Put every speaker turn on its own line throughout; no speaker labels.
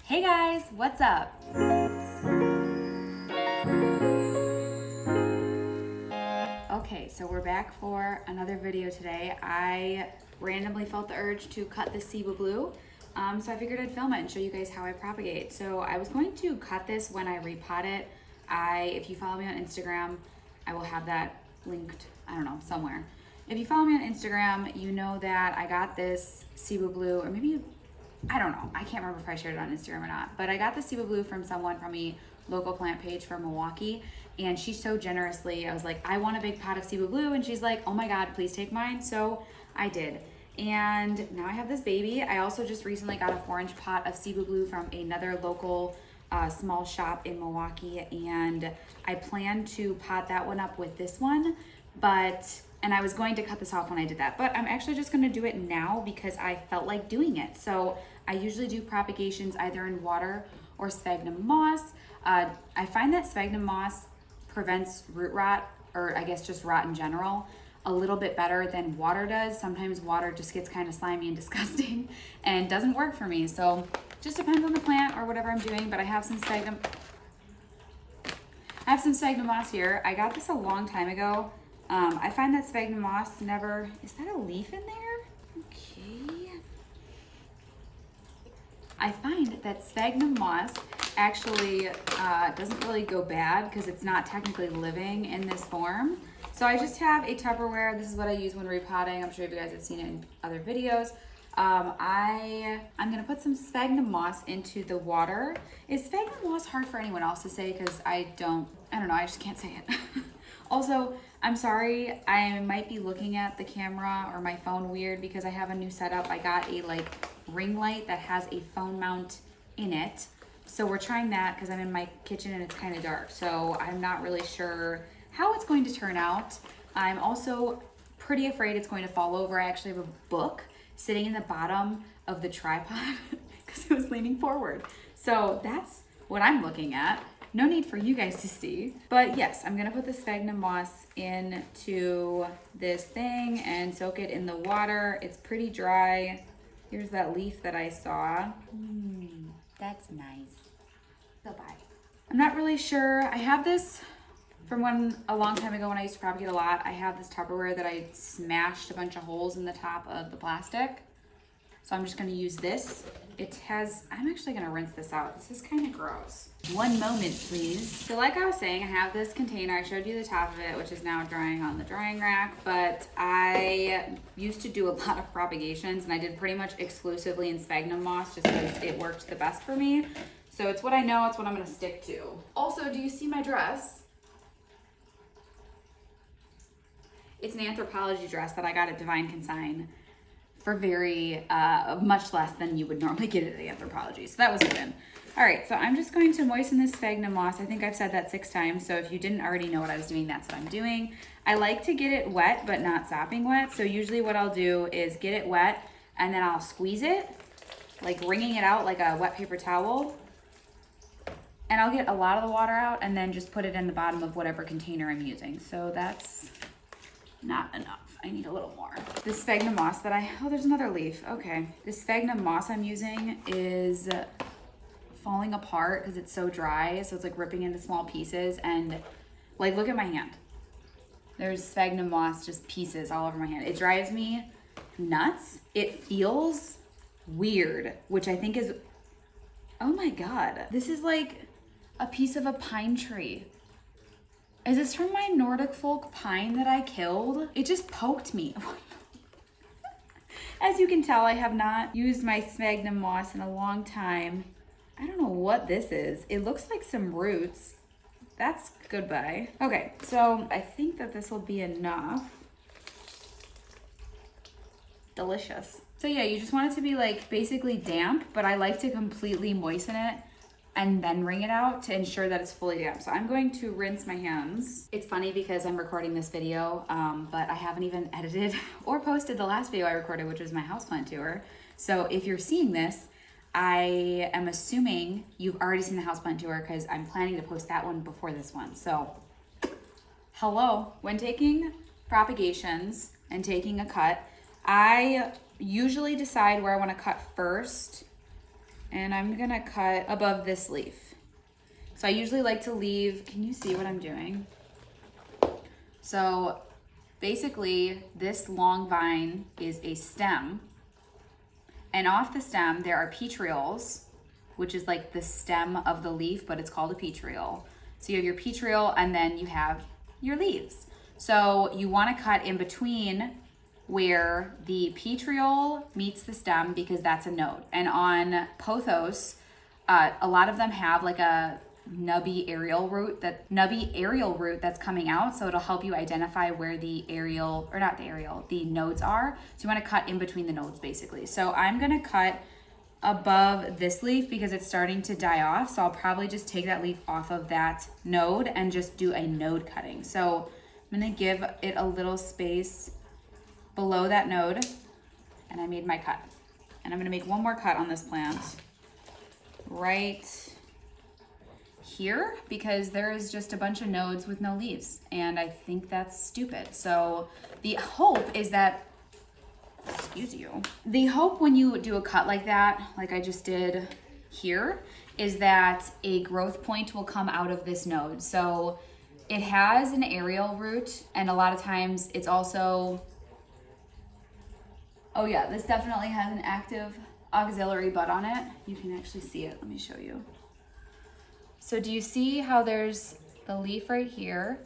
Hey guys, what's up? Okay, so we're back for another video today. I randomly felt the urge to cut this Cebu Blue, so I figured I'd film it and show you guys how I propagate. So I was going to cut this when I repot it. If you follow me on Instagram, I will have that linked, I don't know, somewhere. If you follow me on Instagram, you know that I got this Cebu Blue, or maybe I don't know. I can't remember if I shared it on Instagram or not, but I got the Cebu Blue from someone from a local plant page from Milwaukee, and she so generously, I was like, I want a big pot of Cebu Blue, and she's like, oh my God, please take mine. So I did. And now I have this baby. I also just recently got a 4-inch pot of Cebu Blue from another local small shop in Milwaukee, and I plan to pot that one up with this one, and I was going to cut this off when I did that, but I'm actually just gonna do it now because I felt like doing it. So I usually do propagations either in water or sphagnum moss. I find that sphagnum moss prevents root rot, or I guess just rot in general, a little bit better than water does. Sometimes water just gets kind of slimy and disgusting and doesn't work for me. So just depends on the plant or whatever I'm doing, but I have some sphagnum moss here. I got this a long time ago. I find that sphagnum moss never, is that a leaf in there? Okay. I find that sphagnum moss actually doesn't really go bad because it's not technically living in this form. So I just have a Tupperware. This is what I use when repotting. I'm sure you guys have seen it in other videos. I'm gonna put some sphagnum moss into the water. Is sphagnum moss hard for anyone else to say? Because I don't know, I just can't say it. Also, I'm sorry, I might be looking at the camera or my phone weird because I have a new setup. I got a ring light that has a phone mount in it. So we're trying that because I'm in my kitchen and it's kind of dark. So I'm not really sure how it's going to turn out. I'm also pretty afraid it's going to fall over. I actually have a book sitting in the bottom of the tripod because it was leaning forward. So that's what I'm looking at. No need for you guys to see. But yes, I'm gonna put the sphagnum moss into this thing and soak it in the water. It's pretty dry. Here's that leaf that I saw. That's nice. Bye-bye. I'm not really sure. I have this from a long time ago when I used to propagate a lot. I have this Tupperware that I smashed a bunch of holes in the top of the plastic. So I'm just gonna use this. I'm actually gonna rinse this out. This is kind of gross. One moment, please. So like I was saying, I have this container. I showed you the top of it, which is now drying on the drying rack, but I used to do a lot of propagations and I did pretty much exclusively in sphagnum moss just because it worked the best for me. So it's what I know, it's what I'm gonna stick to. Also, do you see my dress? It's an anthropology dress that I got at Divine Consign for very much less than you would normally get at the Anthropology. So that was a win. All right, so I'm just going to moisten this sphagnum moss. I think I've said that 6 times, so if you didn't already know what I was doing, that's what I'm doing. I like to get it wet, but not sopping wet. So usually what I'll do is get it wet, and then I'll squeeze it, like wringing it out like a wet paper towel. And I'll get a lot of the water out, and then just put it in the bottom of whatever container I'm using. So that's not enough. I need a little more. This sphagnum moss that oh, there's another leaf. Okay. This sphagnum moss I'm using is falling apart because it's so dry. So it's like ripping into small pieces, and look at my hand. There's sphagnum moss, just pieces all over my hand. It drives me nuts. It feels weird, which I think is, oh my God. This is like a piece of a pine tree. Is this from my Nordic folk pine that I killed? It just poked me. As you can tell, I have not used my sphagnum moss in a long time. I don't know what this is. It looks like some roots. That's goodbye. Okay, so I think that this will be enough. Delicious. So yeah, you just want it to be basically damp, but I like to completely moisten it and then wring it out to ensure that it's fully damp. So I'm going to rinse my hands. It's funny because I'm recording this video, but I haven't even edited or posted the last video I recorded, which was my houseplant tour. So if you're seeing this, I am assuming you've already seen the houseplant tour because I'm planning to post that one before this one. So hello. When taking propagations and taking a cut, I usually decide where I want to cut first and I'm gonna cut above this leaf. So I usually like to leave, can you see what I'm doing? So basically this long vine is a stem, and off the stem there are petioles, which is like the stem of the leaf, but it's called a petiole. So you have your petiole and then you have your leaves. So you want to cut in between where the petiole meets the stem because that's a node. And on pothos, a lot of them have like a nubby aerial root that's coming out, so it'll help you identify where the the nodes are. So you want to cut in between the nodes basically. So I'm going to cut above this leaf because it's starting to die off, so I'll probably just take that leaf off of that node and just do a node cutting. So I'm going to give it a little space below that node, and I made my cut. And I'm going to make one more cut on this plant right here because there is just a bunch of nodes with no leaves, and I think that's stupid. So the hope is that, the hope when you do a cut like that, like I just did here, is that a growth point will come out of this node. So it has an aerial root, and a lot of times it's also, oh yeah, this definitely has an active auxiliary bud on it. You can actually see it, let me show you. So do you see how there's the leaf right here?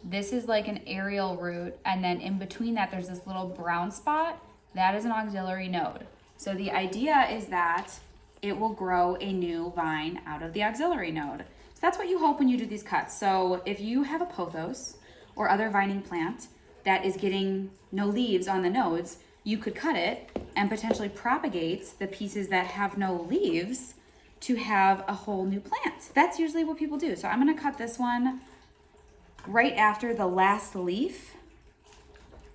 This is like an aerial root, and then in between that there's this little brown spot. That is an auxiliary node. So the idea is that it will grow a new vine out of the auxiliary node. So that's what you hope when you do these cuts. So if you have a pothos or other vining plant that is getting no leaves on the nodes, you could cut it and potentially propagate the pieces that have no leaves to have a whole new plant. That's usually what people do. So I'm gonna cut this one right after the last leaf.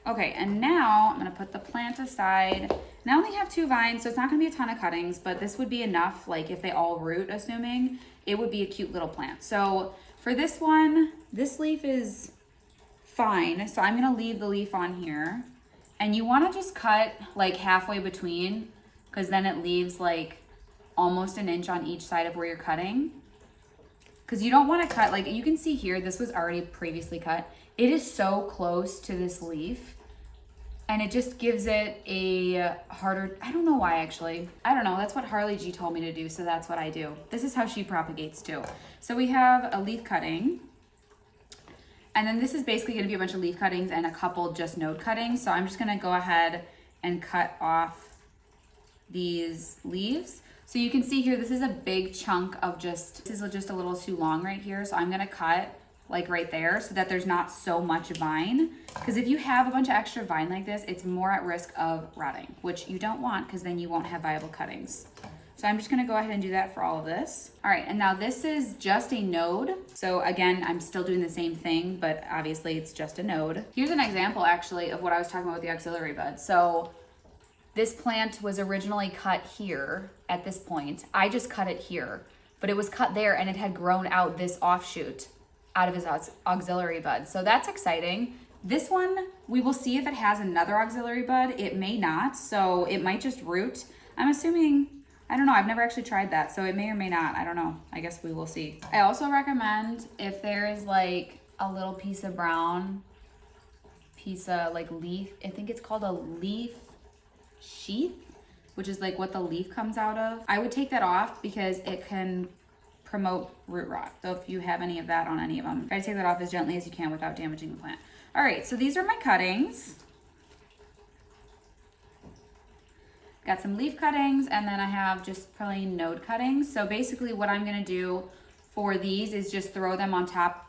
Okay, and now I'm gonna put the plant aside. And I only have 2 vines, so it's not gonna be a ton of cuttings, but this would be enough, like if they all root, assuming, it would be a cute little plant. So for this one, this leaf is fine, so I'm gonna leave the leaf on here. And you wanna just cut like halfway between, because then it leaves like almost an inch on each side of where you're cutting. Because you don't wanna cut, like you can see here, this was already previously cut. It is so close to this leaf, and it just gives it a harder, I don't know why actually. I don't know, that's what Harley G told me to do, so that's what I do. This is how she propagates too. So we have a leaf cutting, and then this is basically gonna be a bunch of leaf cuttings and a couple just node cuttings. So I'm just gonna go ahead and cut off these leaves. So you can see here, this is a big chunk of this is just a little too long right here. So I'm gonna cut like right there so that there's not so much vine. Because if you have a bunch of extra vine like this, it's more at risk of rotting, which you don't want because then you won't have viable cuttings. So I'm just gonna go ahead and do that for all of this. All right, and now this is just a node. So again, I'm still doing the same thing, but obviously it's just a node. Here's an example actually of what I was talking about with the auxiliary bud. So this plant was originally cut here at this point. I just cut it here, but it was cut there and it had grown out this offshoot out of his auxiliary bud. So that's exciting. This one, we will see if it has another auxiliary bud. It may not, so it might just root. I'm assuming, I don't know, I've never actually tried that, so it may or may not, I don't know. I guess we will see. I also recommend if there is like a little piece of brown, piece of like leaf, I think it's called a leaf sheath, which is like what the leaf comes out of. I would take that off because it can promote root rot. So if you have any of that on any of them, try to take that off as gently as you can without damaging the plant. All right, so these are my cuttings. Got some leaf cuttings, and then I have just plain node cuttings. So basically what I'm gonna do for these is just throw them on top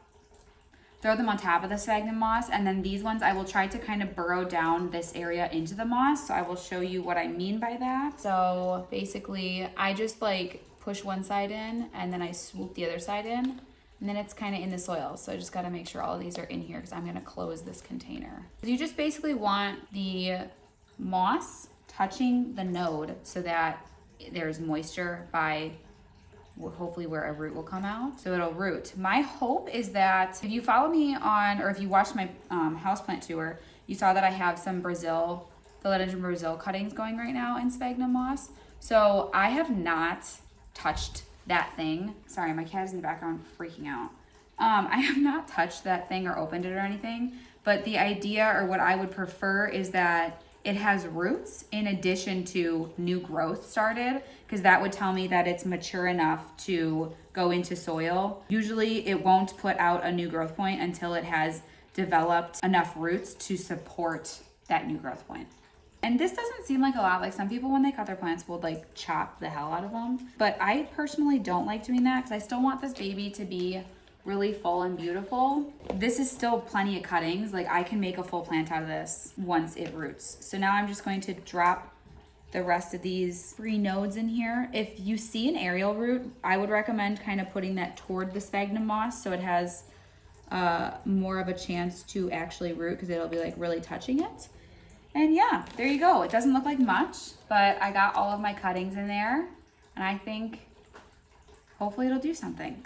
of the sphagnum moss, and then these ones I will try to kind of burrow down this area into the moss. So I will show you what I mean by that. So basically I just like push one side in and then I swoop the other side in, and then it's kind of in the soil. So I just got to make sure all of these are in here because I'm going to close this container. You just basically want the moss touching the node so that there's moisture by hopefully where a root will come out. So it'll root. My hope is that if you follow me on, or if you watched my houseplant tour, you saw that I have some philodendron Brazil cuttings going right now in sphagnum moss. So I have not touched that thing. Sorry, my cat is in the background freaking out. I have not touched that thing or opened it or anything, but the idea, or what I would prefer, is that it has roots in addition to new growth started, because that would tell me that it's mature enough to go into soil. Usually it won't put out a new growth point until it has developed enough roots to support that new growth point. And this doesn't seem like a lot. Like, some people when they cut their plants will like chop the hell out of them, but I personally don't like doing that because I still want this baby to be really full and beautiful. This is still plenty of cuttings. Like, I can make a full plant out of this once it roots. So now I'm just going to drop the rest of these 3 nodes in here. If you see an aerial root, I would recommend kind of putting that toward the sphagnum moss so it has more of a chance to actually root, because it'll be like really touching it. And yeah, there you go. It doesn't look like much, but I got all of my cuttings in there, and I think hopefully it'll do something.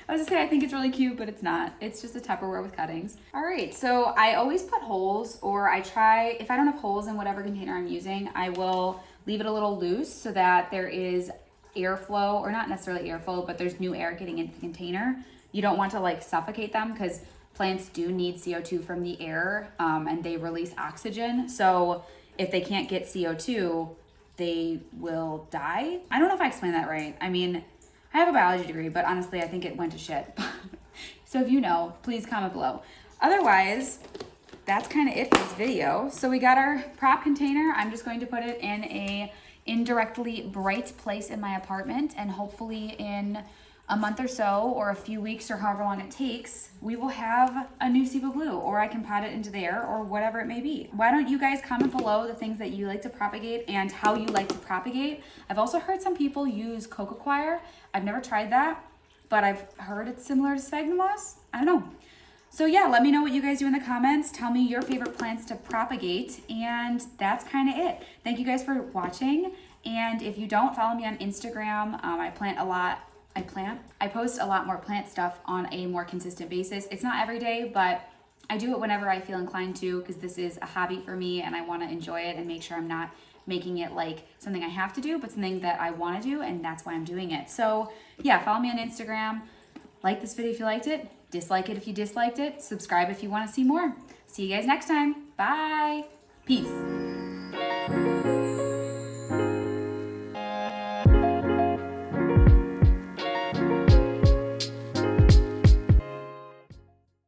I was gonna say I think it's really cute, but it's not. It's just a Tupperware with cuttings. All right, so I always put holes, or I try, if I don't have holes in whatever container I'm using, I will leave it a little loose so that there is airflow, or not necessarily airflow, but there's new air getting into the container. You don't want to like suffocate them, because plants do need CO2 from the air, and they release oxygen. So if they can't get CO2, they will die. I don't know if I explained that right. I mean, I have a biology degree, but honestly, I think it went to shit. So if you know, please comment below. Otherwise, that's kind of it for this video. So we got our prop container. I'm just going to put it in a indirectly bright place in my apartment, and hopefully in a month or so, or a few weeks, or however long it takes, we will have a new Cebu Blue, or I can pot it into there, or whatever it may be. Why don't you guys comment below the things that you like to propagate and how you like to propagate? I've also heard some people use coco coir. I've never tried that, but I've heard it's similar to sphagnum moss. I don't know. So yeah, let me know what you guys do in the comments. Tell me your favorite plants to propagate, and that's kind of it. Thank you guys for watching, and if you don't follow me on Instagram, I post a lot more plant stuff on a more consistent basis. It's not every day, but I do it whenever I feel inclined to, because this is a hobby for me and I want to enjoy it and make sure I'm not making it like something I have to do, but something that I want to do, and that's why I'm doing it. So yeah, follow me on Instagram. Like this video if you liked it, dislike it if you disliked it, subscribe if you want to see more. See you guys next time. Bye. Peace.